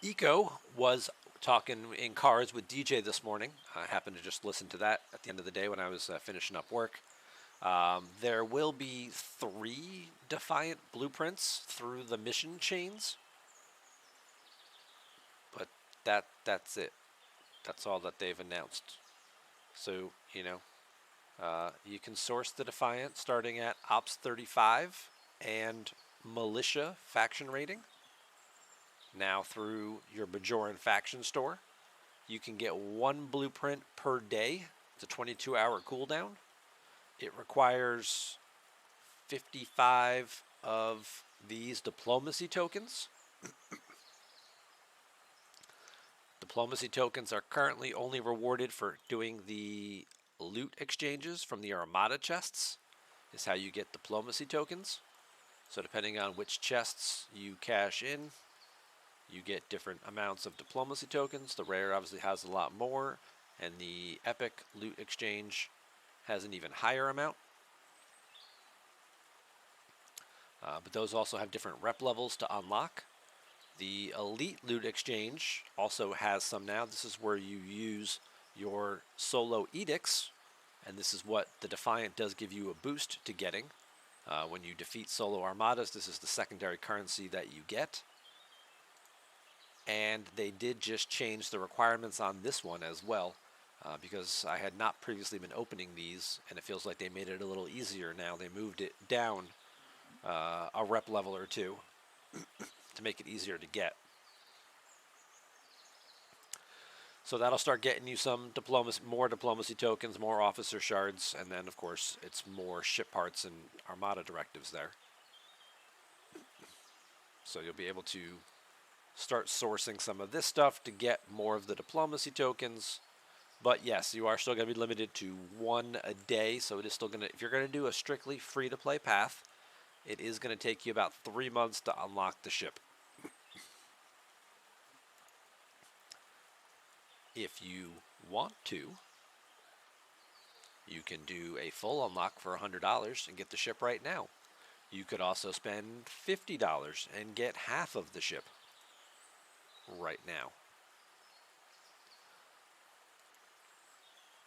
Eco was talking in cars with DJ this morning. I happened to just listen to that at the end of the day when I was finishing up work. There will be 3 Defiant blueprints through the mission chains, but that's it. That's all that they've announced. So, you can source the Defiant starting at Ops 35 and Militia faction rating. Now through your Bajoran faction store, you can get 1 blueprint per day. It's a 22-hour cooldown. It requires 55 of these diplomacy tokens. Diplomacy tokens are currently only rewarded for doing the loot exchanges from the Armada chests, is how you get diplomacy tokens. So depending on which chests you cash in, you get different amounts of diplomacy tokens. The rare obviously has a lot more, and the epic loot exchange has an even higher amount. But those also have different rep levels to unlock. The elite loot exchange also has some now. This is where you use your solo edicts, and this is what the Defiant does give you a boost to getting. When you defeat solo armadas, this is the secondary currency that you get. And they did just change the requirements on this one as well, because I had not previously been opening these, and it feels like they made it a little easier now. They moved it down a rep level or 2 to make it easier to get. So that'll start getting you some more diplomacy tokens, more officer shards, and then of course it's more ship parts and armada directives there. So you'll be able to start sourcing some of this stuff to get more of the diplomacy tokens. But yes, you are still going to be limited to 1 a day, so it is still going to, if you're going to do a strictly free-to-play path, it is going to take you about 3 months to unlock the ship. If you want to, you can do a full unlock for $100 and get the ship right now. You could also spend $50 and get half of the ship right now.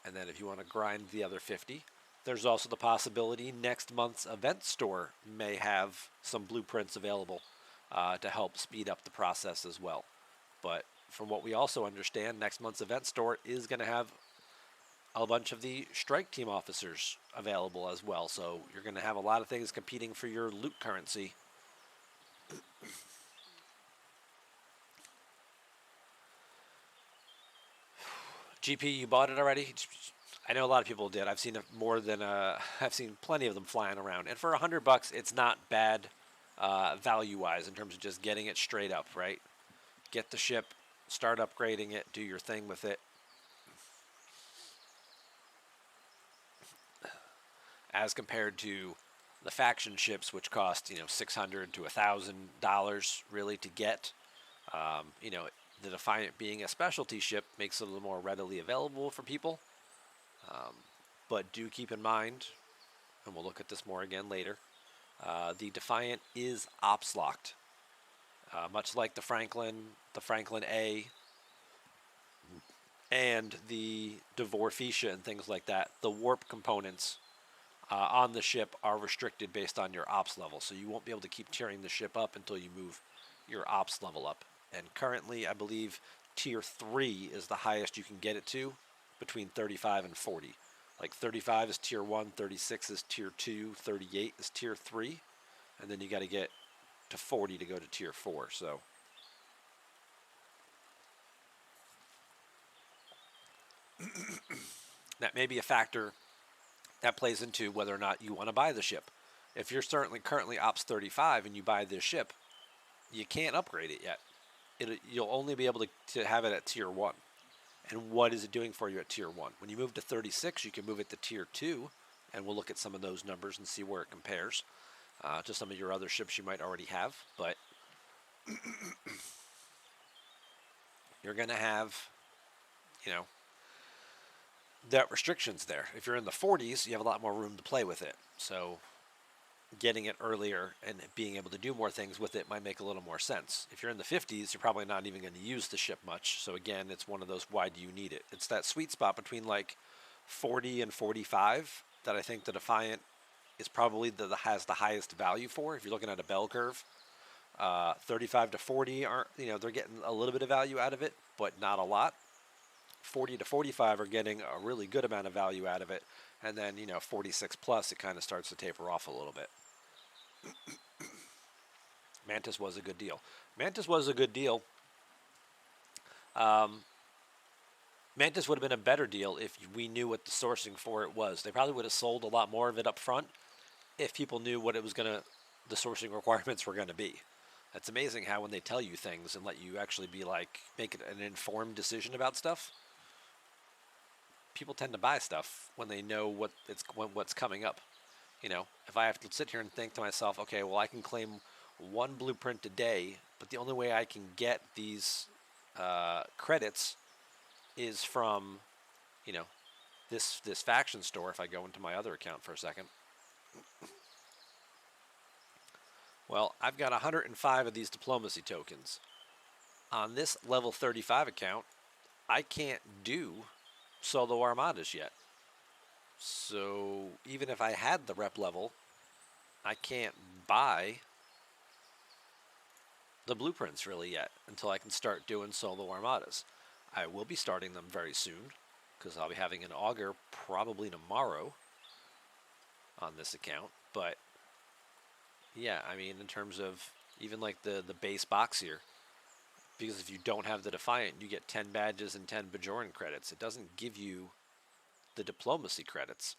And then if you want to grind the other 50, there's also the possibility next month's event store may have some blueprints available to help speed up the process as well. But from what we also understand, next month's event store is going to have a bunch of the strike team officers available as well. So you're going to have a lot of things competing for your loot currency. GP, you bought it already? I know a lot of people did. I've seen it more than I've seen plenty of them flying around. And for $100, it's not bad value-wise in terms of just getting it straight up, right? Get the ship, start upgrading it, do your thing with it. As compared to the faction ships, which cost $600 to $1,000 really to get. The Defiant being a specialty ship makes it a little more readily available for people. But do keep in mind, and we'll look at this more again later, the Defiant is ops locked. Much like the Franklin A, and the Dvorfisha and things like that, the warp components on the ship are restricted based on your ops level. So you won't be able to keep tearing the ship up until you move your ops level up. And currently, I believe tier 3 is the highest you can get it to, between 35 and 40. Like 35 is tier 1, 36 is tier 2, 38 is tier 3, and then you got to get to 40 to go to tier 4. So that may be a factor that plays into whether or not you want to buy the ship. If you're currently Ops 35 and you buy this ship, you can't upgrade it yet. You'll only be able to have it at tier 1. And what is it doing for you at tier 1? When you move to 36, you can move it to tier 2, and we'll look at some of those numbers and see where it compares to some of your other ships you might already have. But you're going to have, that restrictions there. If you're in the 40s, you have a lot more room to play with it. So getting it earlier and being able to do more things with it might make a little more sense. If you're in the 50s, you're probably not even going to use the ship much. So again, it's one of those, why do you need it? It's that sweet spot between like 40 and 45 that I think the Defiant is probably has the highest value for. If you're looking at a bell curve, 35 to 40 aren't, they're getting a little bit of value out of it, but not a lot. 40 to 45 are getting a really good amount of value out of it. And then, 46 plus, it kind of starts to taper off a little bit. Mantis was a good deal. Mantis was a good deal. Mantis would have been a better deal if we knew what the sourcing for it was. They probably would have sold a lot more of it up front if people knew what it was the sourcing requirements were gonna be. It's amazing how when they tell you things and let you actually be like, make it an informed decision about stuff, people tend to buy stuff when they know what's coming up. If I have to sit here and think to myself, okay, well, I can claim one blueprint a day, but the only way I can get these credits is from, this faction store. If I go into my other account for a second, well, I've got 105 of these diplomacy tokens on this level 35 account. I can't do solo armadas yet. So even if I had the rep level, I can't buy the blueprints really yet until I can start doing solo armadas. I will be starting them very soon because I'll be having an auger probably tomorrow on this account. But yeah, I mean, in terms of even like the base box here, because if you don't have the Defiant, you get 10 badges and 10 Bajoran credits. It doesn't give you the diplomacy credits.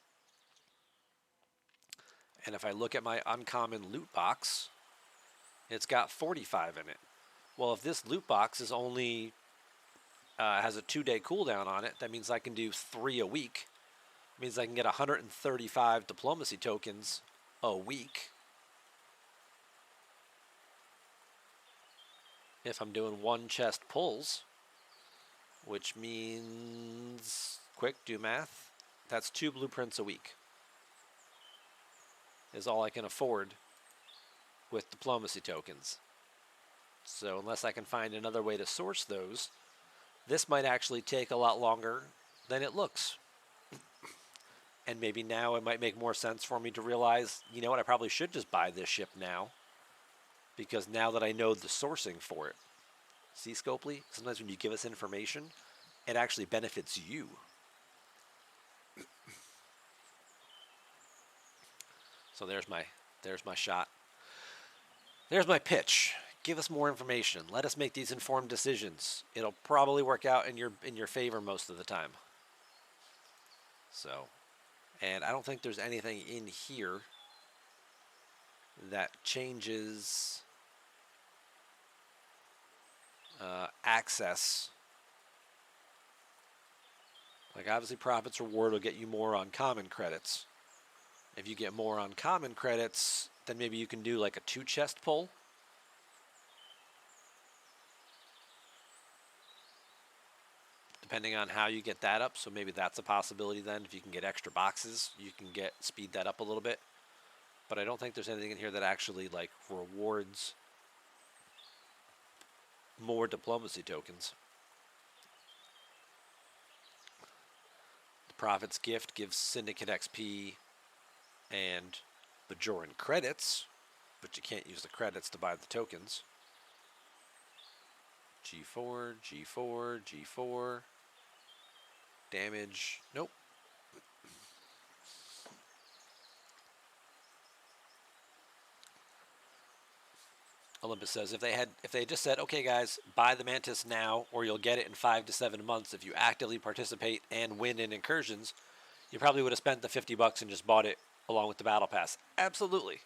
And if I look at my uncommon loot box, it's got 45 in it. Well, if this loot box is only has a 2-day cooldown on it, that means I can do 3 a week. It means I can get 135 diplomacy tokens a week if I'm doing 1 chest pulls, which means, quick, do math, that's 2 blueprints a week is all I can afford with diplomacy tokens. So unless I can find another way to source those, this might actually take a lot longer than it looks. And maybe now it might make more sense for me to realize, you know what, I probably should just buy this ship now, because now that I know the sourcing for it. See, Scopely? Sometimes when you give us information, it actually benefits you. So there's my shot. There's my pitch. Give us more information. Let us make these informed decisions. It'll probably work out in your favor most of the time. So, and I don't think there's anything in here that changes access. Like obviously Prophet's Reward will get you more uncommon credits. If you get more uncommon credits, then maybe you can do like a 2 chest pull. Depending on how you get that up, so maybe that's a possibility then. If you can get extra boxes, you can speed that up a little bit. But I don't think there's anything in here that actually like rewards more diplomacy tokens. The Prophet's Gift gives Syndicate XP and Bajoran credits, but you can't use the credits to buy the tokens. G4, G4, G4. Damage, nope. Olympus says if they just said, okay guys, buy the Mantis now or you'll get it in 5 to 7 months if you actively participate and win in incursions, you probably would have spent the $50 and just bought it along with the battle pass. Absolutely.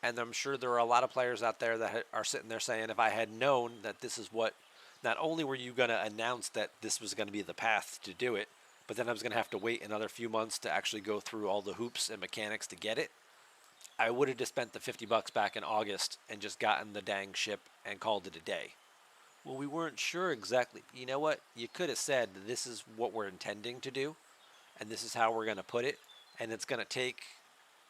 And I'm sure there are a lot of players out there that are sitting there saying, if I had known that this is what, not only were you going to announce that this was going to be the path to do it, but then I was going to have to wait another few months to actually go through all the hoops and mechanics to get it, I would have just spent the $50 back in August and just gotten the dang ship and called it a day. Well, we weren't sure exactly. You know what? You could have said, this is what we're intending to do, and this is how we're going to put it, and it's going to take,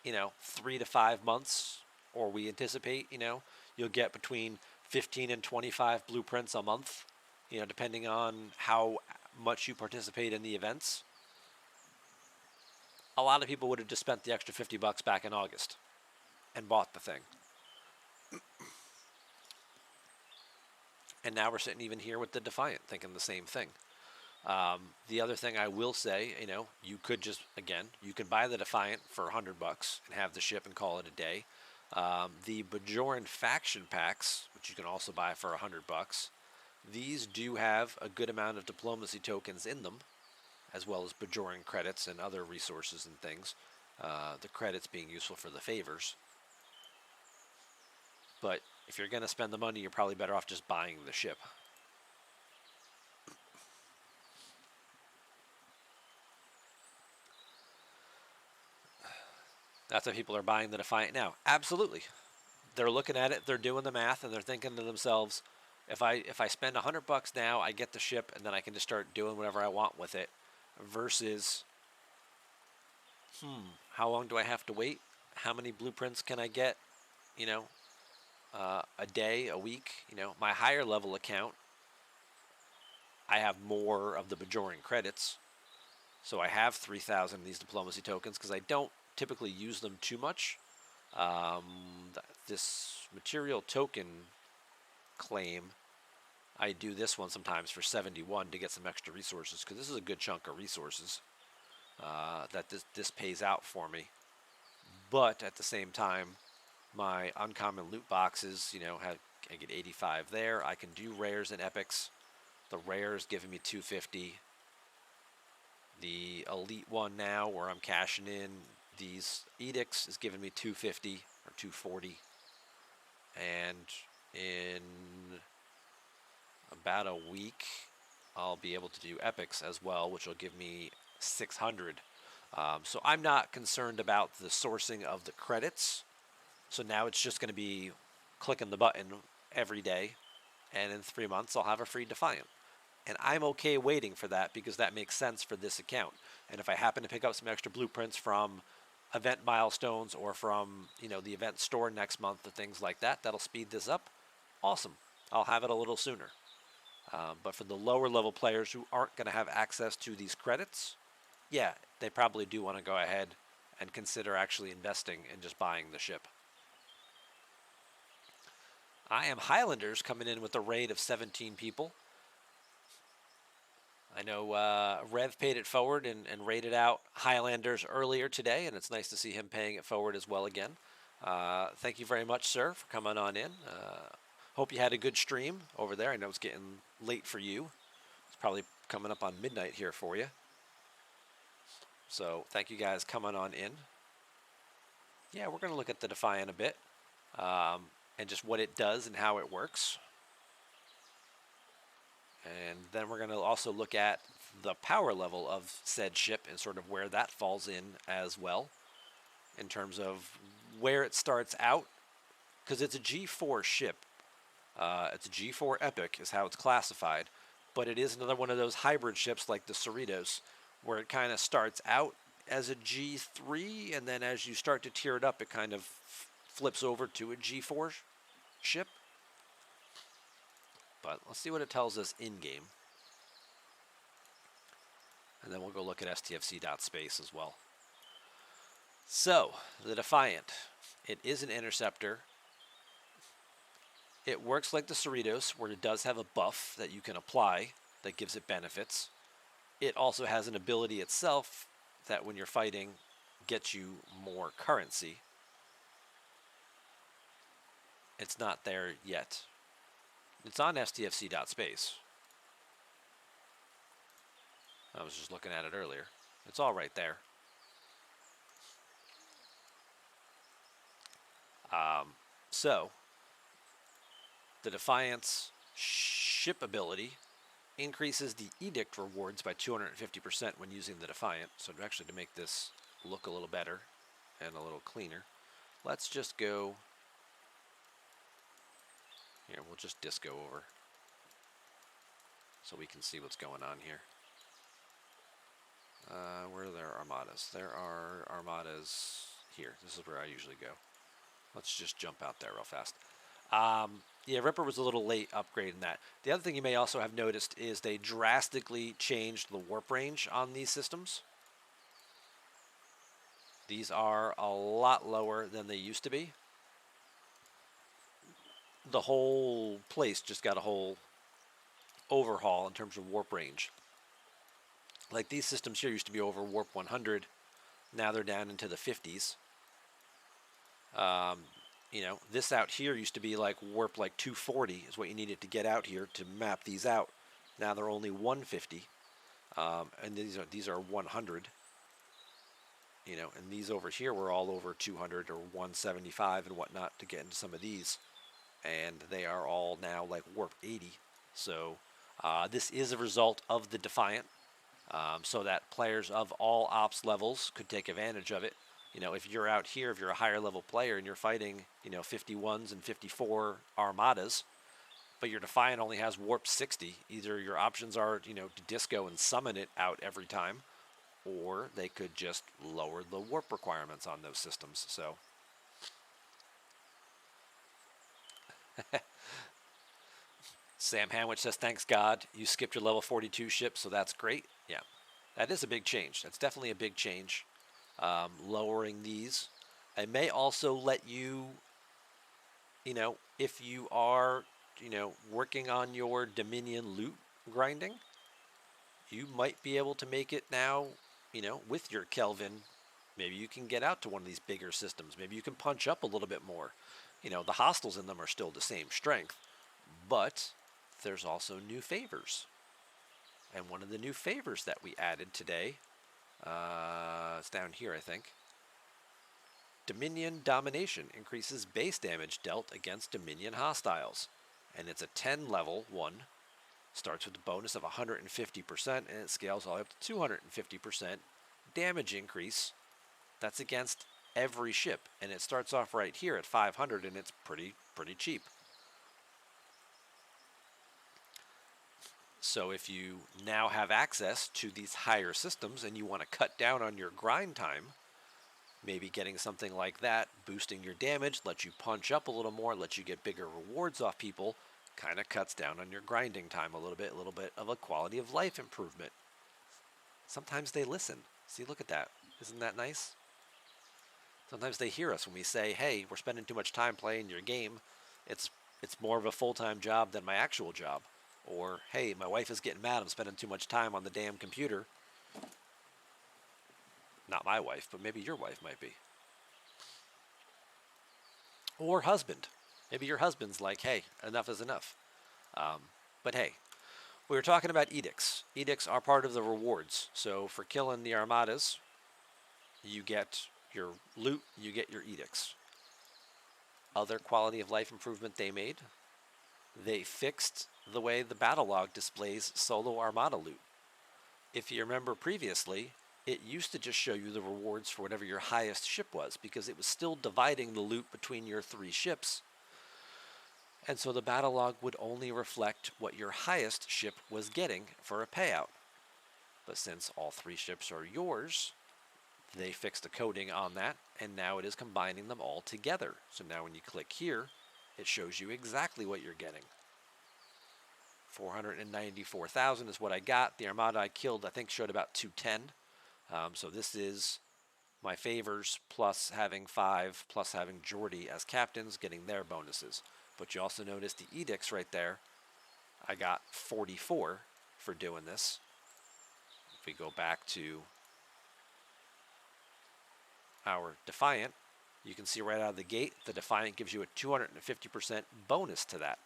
3 to 5 months, or we anticipate, you'll get between 15 and 25 blueprints a month, depending on how much you participate in the events. A lot of people would have just spent the extra $50 back in August and bought the thing. And now we're sitting even here with the Defiant thinking the same thing. The other thing I will say, you could just, again, you could buy the Defiant for $100 and have the ship and call it a day. The Bajoran faction packs, which you can also buy for $100, these do have a good amount of diplomacy tokens in them, as well as Bajoran credits and other resources and things. The credits being useful for the favors. But if you're going to spend the money, you're probably better off just buying the ship. That's why people are buying the Defiant now. Absolutely. They're looking at it, they're doing the math, and they're thinking to themselves, if I spend $100 now, I get the ship, and then I can just start doing whatever I want with it, versus, how long do I have to wait? How many blueprints can I get? A day, a week. My higher level account, I have more of the Bajoran credits, so I have 3,000 of these diplomacy tokens because I don't typically use them too much. This material token claim, I do this one sometimes for 71 to get some extra resources, because this is a good chunk of resources that this pays out for me. But at the same time, my uncommon loot boxes, I get 85 there. I can do rares and epics. The rares giving me 250. The elite one now, where I'm cashing in these edicts, is giving me 250 or 240. And in about a week, I'll be able to do epics as well, which will give me 600. So I'm not concerned about the sourcing of the credits. So now it's just going to be clicking the button every day, and in 3 months I'll have a free Defiant. And I'm okay waiting for that because that makes sense for this account. And if I happen to pick up some extra blueprints from event milestones or from the event store next month or things like that, that'll speed this up. Awesome. I'll have it a little sooner. But for the lower level players who aren't going to have access to these credits, yeah, they probably do want to go ahead and consider actually investing in just buying the ship. I am Highlanders coming in with a raid of 17 people. I know Rev paid it forward and raided out Highlanders earlier today, and it's nice to see him paying it forward as well again. Thank you very much, sir, for coming on in. Hope you had a good stream over there. I know it's getting late for you. It's probably coming up on midnight here for you. So thank you guys coming on in. Yeah, we're going to look at the Defiant a bit, and just what it does and how it works. And then we're going to also look at the power level of said ship and sort of where that falls in as well, in terms of where it starts out, because it's a G4 ship. It's a G4 Epic is how it's classified, but it is another one of those hybrid ships like the Cerritos, where it kind of starts out as a G3, and then as you start to tier it up, it kind of flips over to a G4 ship. But let's see what it tells us in-game. And then we'll go look at stfc.space as well. So, the Defiant. It is an interceptor. It works like the Cerritos, where it does have a buff that you can apply that gives it benefits. It also has an ability itself that when you're fighting gets you more currency. It's not there yet. It's on stfc.space. I was just looking at it earlier. It's all right there. So, the Defiant's ship ability increases the edict rewards by 250% when using the Defiant. So actually, to make this look a little better and a little cleaner, let's just go here. We'll just disco over so we can see what's going on here. Where are their armadas? There are armadas here. This is where I usually go. Let's just jump out there real fast. Yeah, Ripper was a little late upgrading that. The other thing you may also have noticed is they drastically changed the warp range on these systems. These are a lot lower than they used to be. The whole place just got a whole overhaul in terms of warp range. Like these systems here used to be over warp 100. Now they're down into the 50s. You know, this out here used to be like warp like 240 is what you needed to get out here to map these out. Now they're only 150, and these are 100. You know, and these over here were all over 200 or 175 and whatnot to get into some of these, and they are all now like warp 80. So this is a result of the Defiant, so that players of all ops levels could take advantage of it. You know, if you're out here, if you're a higher level player and you're fighting, you know, 51s and 54 armadas, but your Defiant only has warp 60, either your options are, you know, to disco and summon it out every time, or they could just lower the warp requirements on those systems. So Sam Hanwich says, thanks God, you skipped your level 42 ship, so that's great. Yeah, that is a big change. That's definitely a big change. Lowering these. It may also let you, you know, if you are, you know, working on your Dominion loot grinding, you might be able to make it now, you know, with your Kelvin. Maybe you can get out to one of these bigger systems. Maybe you can punch up a little bit more. You know, the hostiles in them are still the same strength, but there's also new favors. And one of the new favors that we added today, it's down here, I think. Dominion Domination increases base damage dealt against Dominion hostiles. And it's a 10 level one. Starts with a bonus of 150% and it scales all the way up to 250% damage increase. That's against every ship. And it starts off right here at 500 and it's pretty cheap. So if you now have access to these higher systems and you want to cut down on your grind time, maybe getting something like that, boosting your damage, lets you punch up a little more, lets you get bigger rewards off people, kind of cuts down on your grinding time a little bit of a quality of life improvement. Sometimes they listen. See, look at that. Isn't that nice? Sometimes they hear us when we say, hey, we're spending too much time playing your game. It's more of a full-time job than my actual job. Or, hey, my wife is getting mad I'm spending too much time on the damn computer. Not my wife, but maybe your wife might be. Or husband. Maybe your husband's like, hey, enough is enough. But hey, we were talking about edicts. Edicts are part of the rewards. So for killing the armadas, you get your loot, you get your edicts. Other quality of life improvement they made, they fixed the way the battle log displays solo armada loot. If you remember previously, it used to just show you the rewards for whatever your highest ship was because it was still dividing the loot between your 3 ships. And so the battle log would only reflect what your highest ship was getting for a payout. But since all 3 ships are yours, they fixed a coding on that, and now it is combining them all together. So now when you click here, it shows you exactly what you're getting. 494,000 is what I got. The armada I killed, I think, showed about 210. So this is my favors plus having 5 plus having Geordie as captains, getting their bonuses. But you also notice the edicts right there. I got 44 for doing this. If we go back to our Defiant, you can see right out of the gate, the Defiant gives you a 250% bonus to that.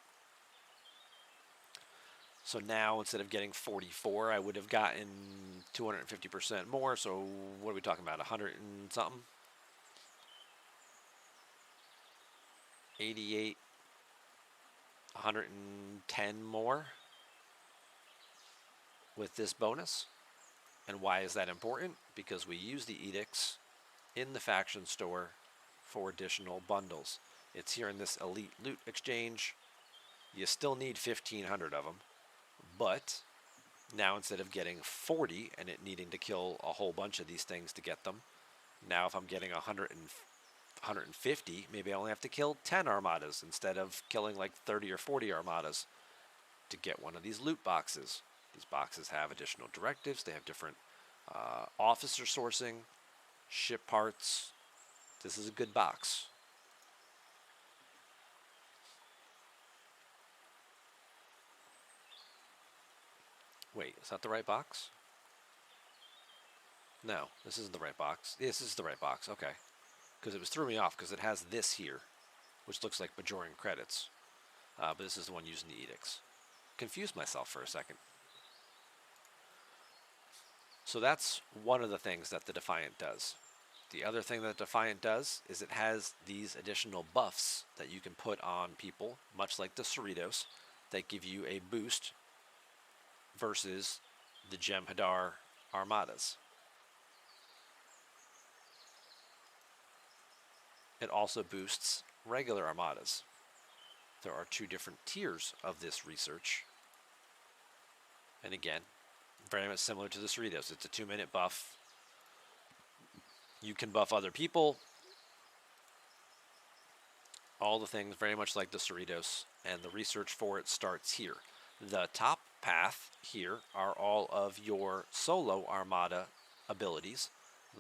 So now, instead of getting 44, I would have gotten 250% more. So what are we talking about, 100 and something? 88, 110 more with this bonus. And why is that important? Because we use the edicts in the faction store for additional bundles. It's here in this elite loot exchange. You still need 1,500 of them. But now instead of getting 40 and it needing to kill a whole bunch of these things to get them, Now if I'm getting 150, maybe I only have to kill 10 armadas instead of killing like 30 or 40 armadas to get one of these loot boxes. These boxes have additional directives. They have different officer sourcing, ship parts. This is a good box. Wait, is that the right box? No, this isn't the right box. Yes, this is the right box. Okay. Because it was threw me off because it has this here, which looks like Bajorian credits. But this is the one using the edicts. Confused myself for a second. So that's one of the things that the Defiant does. The other thing that Defiant does is it has these additional buffs that you can put on people, much like the Cerritos, that give you a boost versus the Jem'Hadar armadas. It also boosts regular armadas. There are two different tiers of this research. And again, very much similar to the Cerritos. It's a 2-minute buff. You can buff other people. All the things very much like the Cerritos, and the research for it starts here. The top path here are all of your solo armada abilities.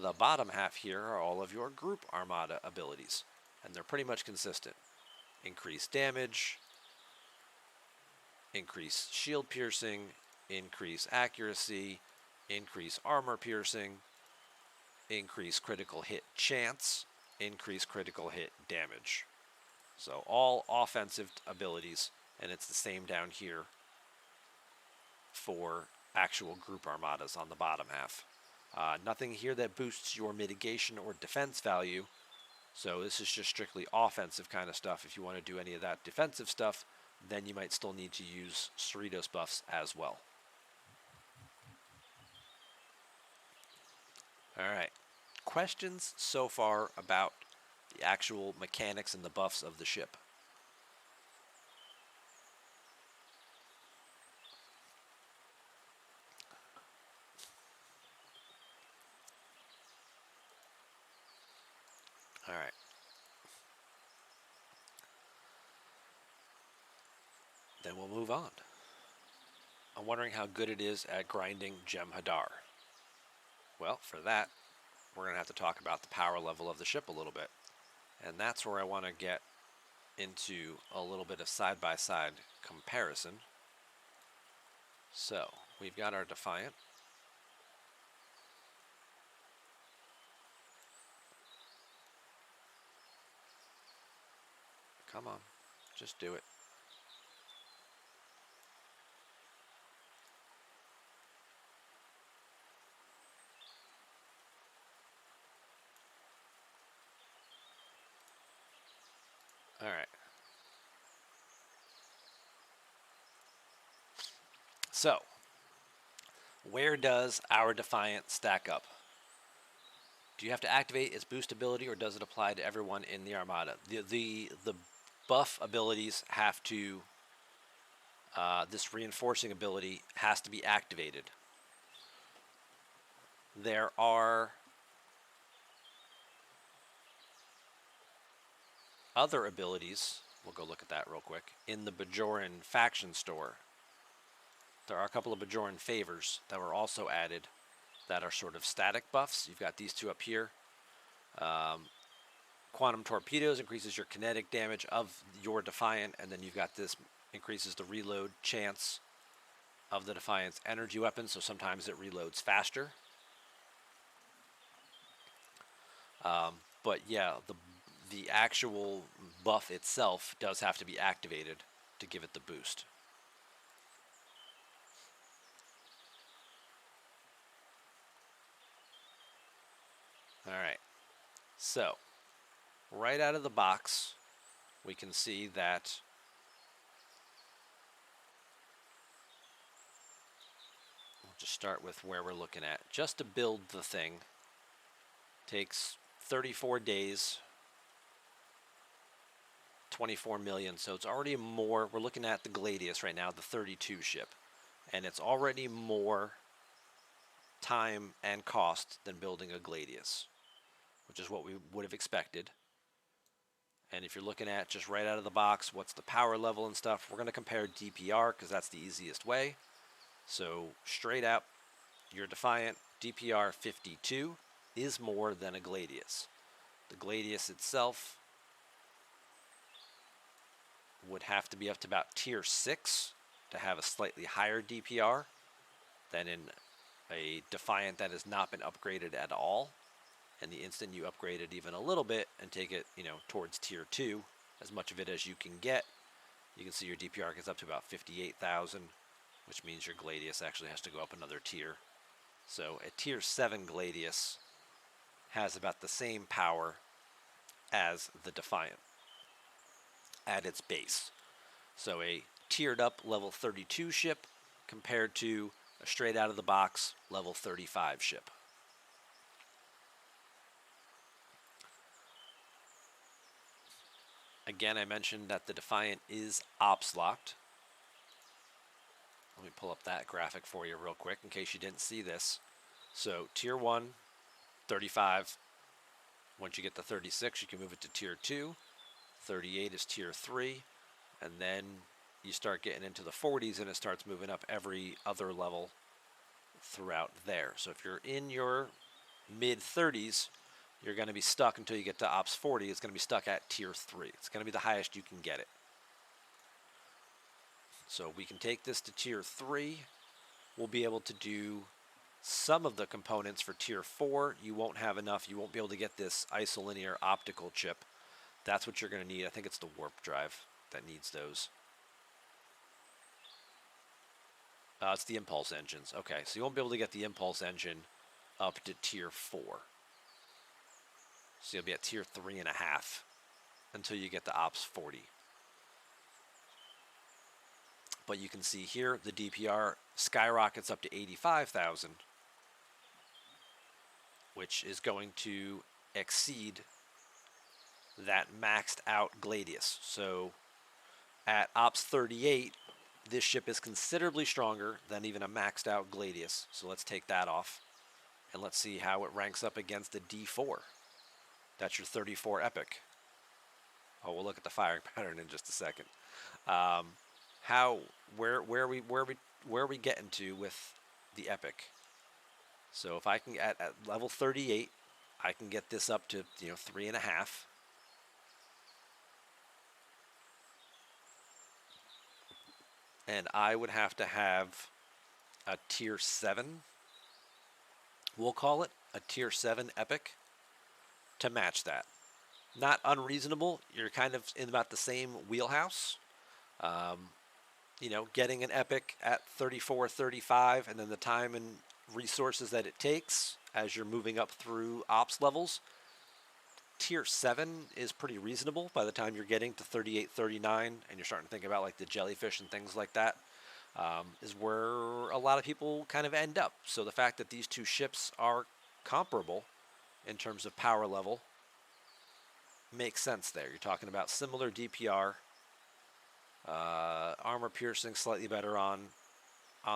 The bottom half here are all of your group armada abilities, and they're pretty much consistent. Increase damage, increase shield piercing, increase accuracy, increase armor piercing, increase critical hit chance, increase critical hit damage. So all offensive abilities, and it's the same down here for actual group armadas on the bottom half. Nothing here that boosts your mitigation or defense value, so this is just strictly offensive kind of stuff. If you want to do any of that defensive stuff, then you might still need to use Cerritos buffs as well. Alright, questions so far about the actual mechanics and the buffs of the ship? Alright. Then we'll move on. I'm wondering how good it is at grinding Jem'Hadar. Well, for that, we're going to have to talk about the power level of the ship a little bit. And that's where I want to get into a little bit of side-by-side comparison. So, we've got our Defiant. Come on, just do it. All right. So, where does our Defiant stack up? Do you have to activate its boost ability, or does it apply to everyone in the Armada? The buff abilities have to, this reinforcing ability has to be activated. There are other abilities, we'll go look at that real quick, in the Bajoran faction store. There are a couple of Bajoran favors that were also added that are sort of static buffs. You've got these two up here. Quantum Torpedoes increases your kinetic damage of your Defiant, and then you've got this increases the reload chance of the Defiant's energy weapon, so sometimes it reloads faster. But yeah, the actual buff itself does have to be activated to give it the boost. Alright, so right out of the box we can see that we'll just start with where we're looking at. Just to build the thing takes 34 days, 24 million, so it's already more. We're looking at the Gladius right now, the 32 ship, and it's already more time and cost than building a Gladius. which is what we would have expected. And if you're looking at just right out of the box, what's the power level and stuff, we're going to compare DPR because that's the easiest way. So straight up, your Defiant DPR 52 is more than a Gladius. The Gladius itself would have to be up to about tier 6 to have a slightly higher DPR than in a Defiant that has not been upgraded at all. And the instant you upgrade it even a little bit and take it, towards tier 2, as much of it as you can get, you can see your DPR gets up to about 58,000, which means your Gladius actually has to go up another tier. So a tier 7 Gladius has about the same power as the Defiant at its base. So a tiered up level 32 ship compared to a straight out of the box level 35 ship. Again, I mentioned that the Defiant is ops locked. Let me pull up that graphic for you real quick in case you didn't see this. So tier 1, 35. Once you get to 36, you can move it to tier 2. 38 is tier 3. And then you start getting into the 40s and it starts moving up every other level throughout there. So if you're in your mid 30s, you're going to be stuck until you get to Ops 40. It's going to be stuck at tier 3. It's going to be the highest you can get it. So we can take this to tier 3. We'll be able to do some of the components for tier 4. You won't have enough. You won't be able to get this isolinear optical chip. That's what you're going to need. I think it's the warp drive that needs those. It's the impulse engines. Okay, so you won't be able to get the impulse engine up to tier 4. So you'll be at tier 3.5 until you get to Ops 40. But you can see here the DPR skyrockets up to 85,000, which is going to exceed that maxed out Gladius. So at Ops 38, this ship is considerably stronger than even a maxed out Gladius. So let's take that off and let's see how it ranks up against the D4. That's your 34 Epic. Oh, we'll look at the firing pattern in just a second. Where are we getting to with the Epic? So if I can at level 38, I can get this up to 3.5. And I would have to have a tier 7. We'll call it a tier 7 Epic to match that. Not unreasonable. You're kind of in about the same wheelhouse. Getting an Epic at 34, 35, and then the time and resources that it takes as you're moving up through ops levels. Tier 7 is pretty reasonable by the time you're getting to 38, 39, and you're starting to think about like the jellyfish and things like that, is where a lot of people kind of end up. So the fact that these two ships are comparable in terms of power level makes sense there. You're talking about similar DPR, armor piercing slightly better on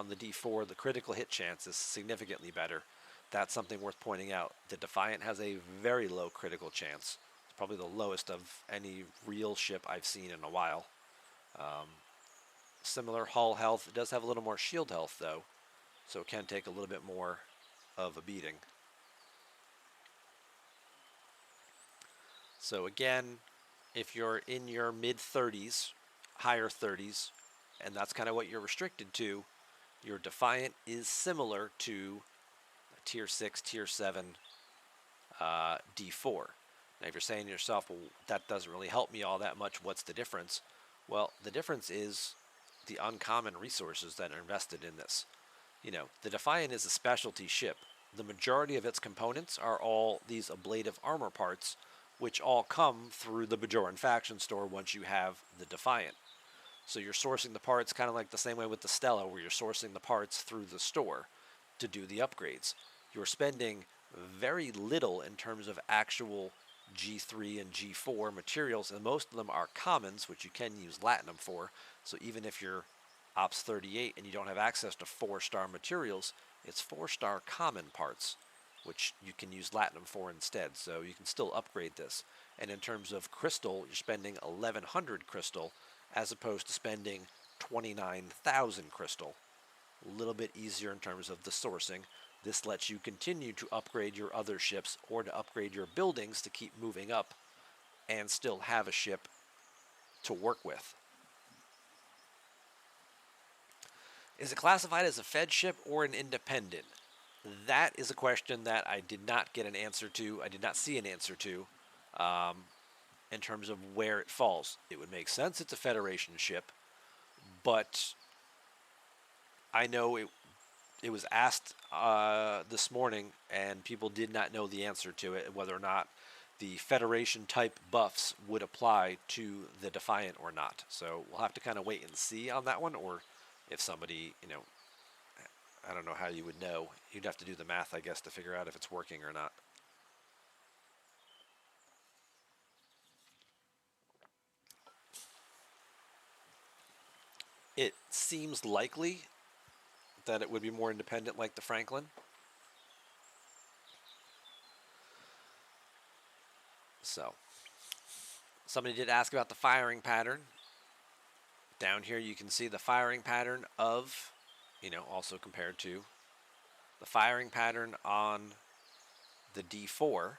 the D4. The critical hit chance is significantly better. That's something worth pointing out. The Defiant has a very low critical chance. It's probably the lowest of any real ship I've seen in a while. Similar hull health. It does have a little more shield health though, so it can take a little bit more of a beating. So again, if you're in your mid 30s, higher 30s, and that's kind of what you're restricted to, your Defiant is similar to a tier 6, tier 7 D4. Now if you're saying to yourself, well, that doesn't really help me all that much, what's the difference? Well, the difference is the uncommon resources that are invested in this. The Defiant is a specialty ship. The majority of its components are all these ablative armor parts, which all come through the Bajoran faction store once you have the Defiant. So you're sourcing the parts kind of like the same way with the Stella, where you're sourcing the parts through the store to do the upgrades. You're spending very little in terms of actual G3 and G4 materials, and most of them are commons, which you can use Latinum for. So even if you're Ops 38 and you don't have access to 4-star materials, it's 4-star common parts which you can use Latinum for instead. So you can still upgrade this. And in terms of crystal, you're spending 1100 crystal as opposed to spending 29,000 crystal. A little bit easier in terms of the sourcing. This lets you continue to upgrade your other ships or to upgrade your buildings to keep moving up and still have a ship to work with. Is it classified as a Fed ship or an independent? That is a question that I did not get an answer to. I did not see an answer to in terms of where it falls. It would make sense it's a Federation ship, but I know it was asked this morning, and people did not know the answer to it, whether or not the Federation type buffs would apply to the Defiant or not. So we'll have to kind of wait and see on that one, or if somebody, I don't know how you would know. You'd have to do the math, I guess, to figure out if it's working or not. It seems likely that it would be more independent like the Franklin. So, somebody did ask about the firing pattern. Down here you can see the firing pattern of, also compared to the firing pattern on the D4.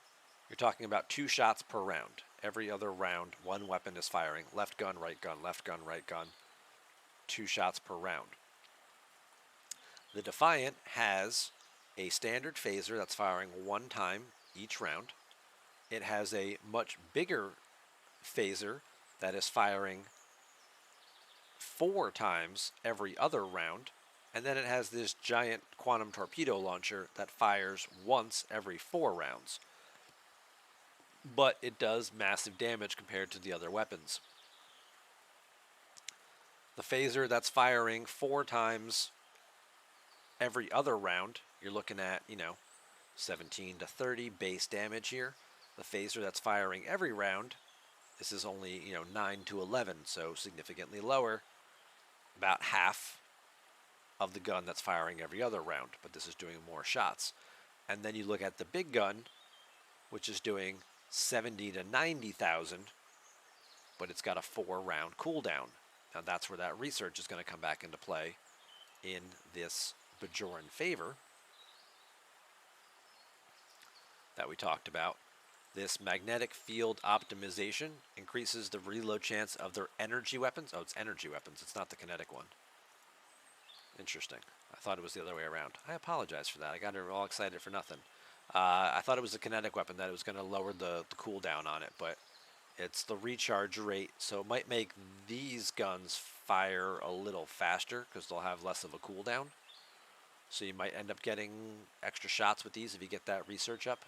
You're talking about 2 shots per round. Every other round, one weapon is firing. Left gun, right gun, left gun, right gun. 2 shots per round. The Defiant has a standard phaser that's firing 1 time each round. It has a much bigger phaser that is firing 4 times every other round. And then it has this giant quantum torpedo launcher that fires once every 4 rounds. But it does massive damage compared to the other weapons. The phaser that's firing 4 times every other round, you're looking at, 17 to 30 base damage here. The phaser that's firing every round, this is only, 9 to 11, so significantly lower. About half of the gun that's firing every other round, but this is doing more shots. And then you look at the big gun, which is doing 70 to 90,000, but it's got a 4-round cooldown. Now that's where that research is going to come back into play in this Bajoran favor that we talked about. This magnetic field optimization increases the reload chance of their energy weapons. Oh, it's energy weapons. It's not the kinetic one. Interesting. I thought it was the other way around. I apologize for that. I got all excited for nothing. I thought it was a kinetic weapon, that it was going to lower the cooldown on it, but it's the recharge rate, so it might make these guns fire a little faster because they'll have less of a cooldown. So you might end up getting extra shots with these if you get that research up.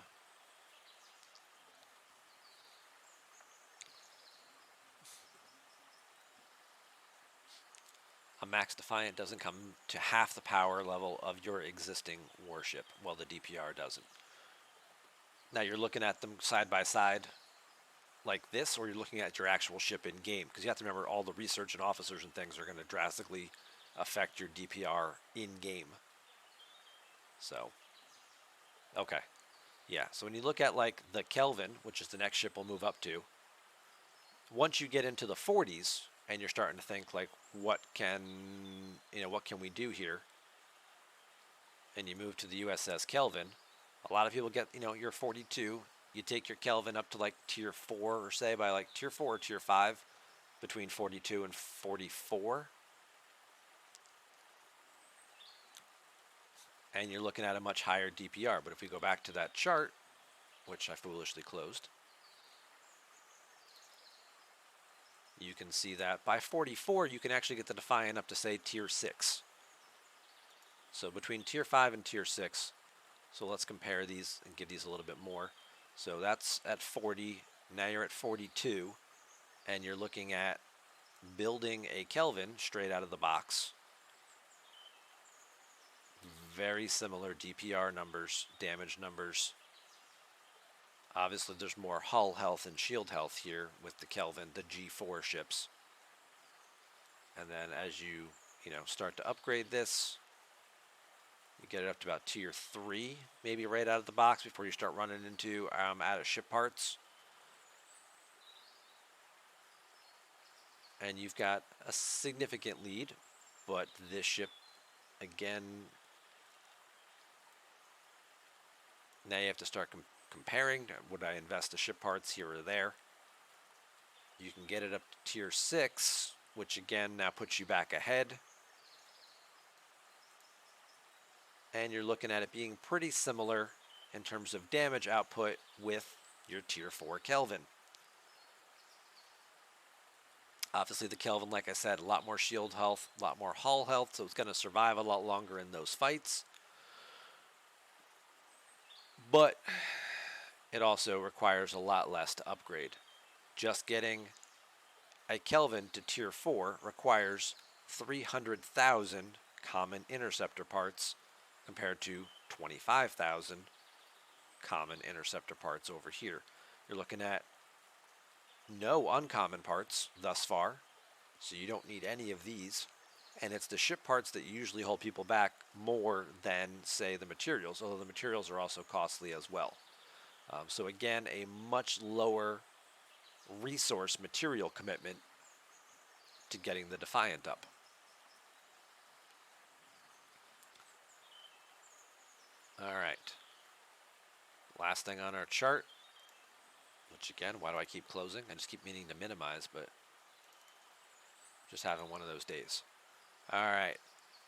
A max Defiant doesn't come to half the power level of your existing warship. Well, the DPR doesn't. Now you're looking at them side by side like this, or you're looking at your actual ship in game, because you have to remember all the research and officers and things are going to drastically affect your DPR in game. So, okay. Yeah, so when you look at like the Kelvin, which is the next ship we'll move up to, once you get into the 40s and you're starting to think like, what can we do here? And you move to the USS Kelvin, a lot of people get, your 42, you take your Kelvin up to like tier 4, or say by like tier 4 or tier 5, between 42 and 44. And you're looking at a much higher DPR. But if we go back to that chart, which I foolishly closed, you can see that by 44, you can actually get the Defiant up to, say, tier 6. So between tier 5 and tier 6. So let's compare these and give these a little bit more. So that's at 40. Now you're at 42. And you're looking at building a Kelvin straight out of the box. Very similar DPR numbers, damage numbers. Obviously, there's more hull health and shield health here with the Kelvin, the G4 ships. And then as you, start to upgrade this, You get it up to about tier 3, maybe right out of the box before you start running into out of ship parts. And you've got a significant lead, but this ship, again, now you have to start comparing. Would I invest the ship parts here or there? You can get it up to tier 6, which again now puts you back ahead. And you're looking at it being pretty similar in terms of damage output with your tier 4 Kelvin. Obviously the Kelvin, like I said, a lot more shield health, a lot more hull health, so it's going to survive a lot longer in those fights. But it also requires a lot less to upgrade. Just getting a Kelvin to tier 4 requires 300,000 common interceptor parts compared to 25,000 common interceptor parts over here. You're looking at no uncommon parts thus far, so you don't need any of these. And it's the ship parts that usually hold people back more than, say, the materials, although the materials are also costly as well. So again, a much lower resource material commitment to getting the Defiant up. All right. Last thing on our chart, which again, why do I keep closing? I just keep meaning to minimize, but just having one of those days. All right.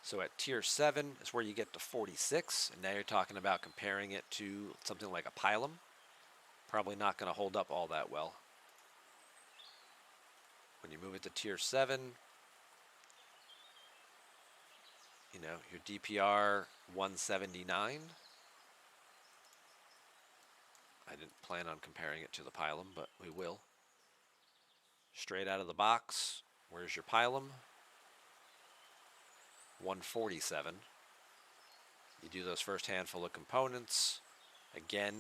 So at tier 7 is where you get to 46, and now you're talking about comparing it to something like a pylum. Probably not going to hold up all that well. When you move it to tier 7, you know, your DPR 179. I didn't plan on comparing it to the pylum, but we will. Straight out of the box, where's your pylum? 147. You do those first handful of components. Again,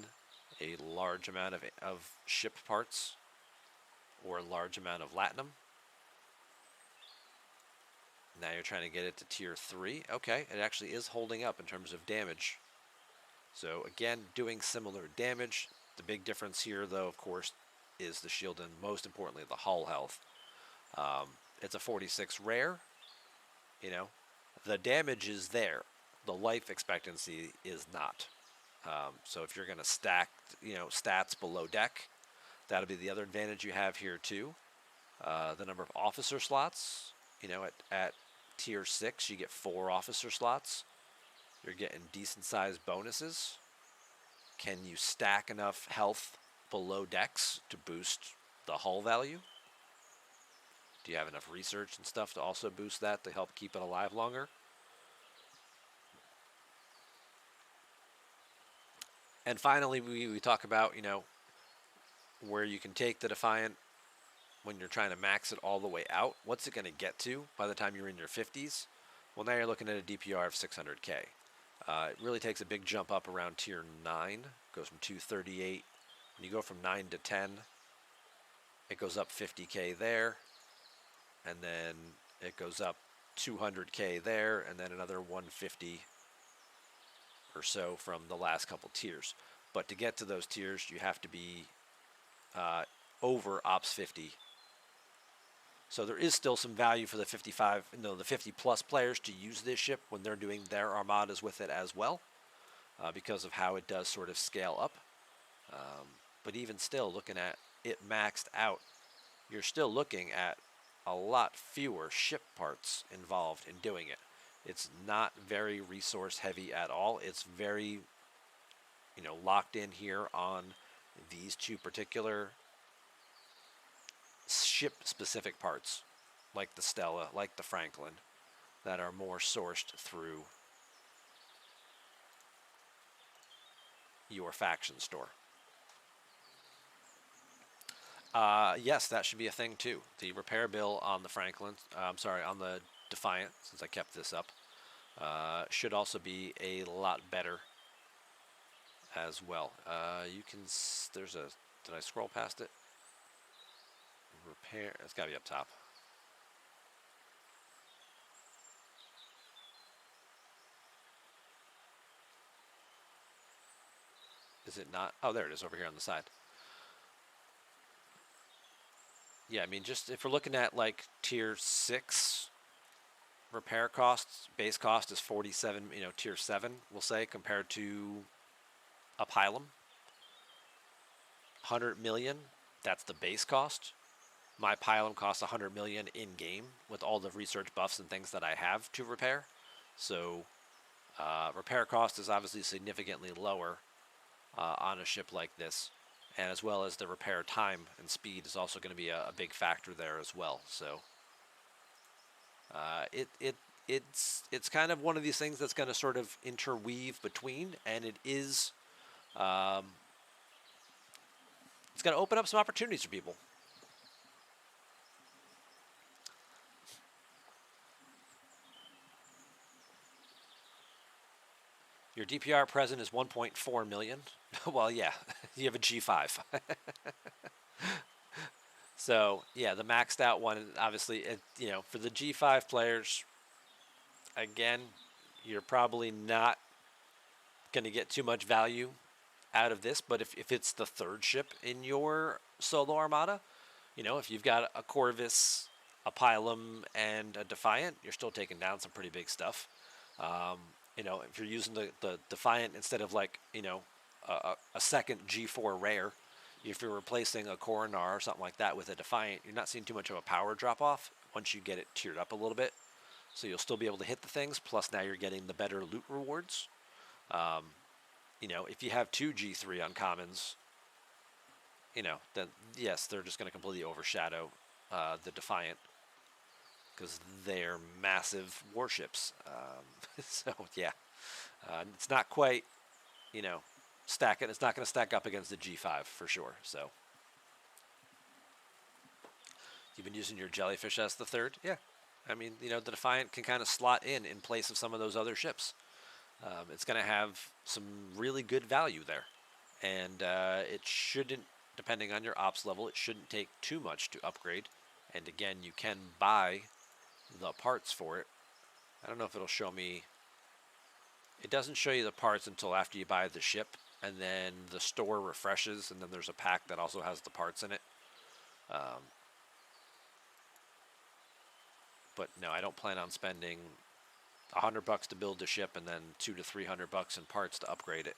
a large amount of ship parts or a large amount of latinum. Now you're trying to get it to tier 3. Okay, it actually is holding up in terms of damage. So again, doing similar damage. The big difference here, though, of course, is the shield and most importantly, the hull health. It's a 46 rare. You know, the damage is there. The life expectancy is not. So if you're going to stack, you know, stats below deck, that'll be the other advantage you have here too. The number of officer slots, you know, at tier 6, you get 4 officer slots. You're getting decent sized bonuses. Can you stack enough health below decks to boost the hull value? Do you have enough research and stuff to also boost that to help keep it alive longer? And finally, we talk about, you know, where you can take the Defiant when you're trying to max it all the way out. What's it going to get to by the time you're in your 50s? Well, now you're looking at a DPR of 600K. It really takes a big jump up around tier 9. Goes from 238. When you go from 9 to 10, it goes up 50K there. And then it goes up 200K there. And then another 150 or so from the last couple tiers. But to get to those tiers, you have to be over Ops 50. So there is still some value for the 55, no, the 50 plus players to use this ship when they're doing their armadas with it as well, because of how it does sort of scale up. But even still, looking at it maxed out, you're still looking at a lot fewer ship parts involved in doing it. It's not very resource heavy at all. It's very, you know, locked in here on these two particular ship specific parts, like the Stella, like the Franklin, that are more sourced through your faction store. Yes, that should be a thing too. The repair bill on the Franklin, on the Defiant, since I kept this up, should also be a lot better as well. You can, there's a, did I scroll past it? Repair, it's got to be up top. Is it not? Oh, there it is over here on the side. Yeah, I mean, just if we're looking at like tier 6 repair costs, base cost is 47, tier 7, we'll say, compared to a Pylum. 100 million, that's the base cost. My Pylum costs 100 million in game with all the research buffs and things that I have to repair. So repair cost is obviously significantly lower on a ship like this, and as well as the repair time and speed is also going to be a big factor there as well. So it's kind of one of these things that's going to sort of interweave between, and um, it's going to open up some opportunities for people. Your DPR present is 1.4 million. Well, yeah, you have a G5. So yeah, the maxed out one, obviously, for the G5 players, again, you're probably not going to get too much value out of this. But if it's the third ship in your solo armada, if you've got a Corvus, a Pylum, and a Defiant, you're still taking down some pretty big stuff. If you're using the Defiant instead of like, a second G4 rare, if you're replacing a Coronar or something like that with a Defiant, you're not seeing too much of a power drop off once you get it tiered up a little bit. So you'll still be able to hit the things. Plus now you're getting the better loot rewards. If you have two G3 uncommons, then yes, they're just going to completely overshadow the Defiant because they're massive warships. So yeah, it's not quite, stacking. It's not going to stack up against the G5 for sure. So you've been using your Jellyfish as the third, yeah. I mean, the Defiant can kind of slot in place of some of those other ships. It's going to have some really good value there, and it shouldn't, depending on your ops level, it shouldn't take too much to upgrade. And again, you can buy the parts for it. I don't know if it'll show me. It doesn't show you the parts until after you buy the ship, and then the store refreshes, and then there's a pack that also has the parts in it. But no, I don't plan on spending $100 to build a ship and then $200 to $300 in parts to upgrade it.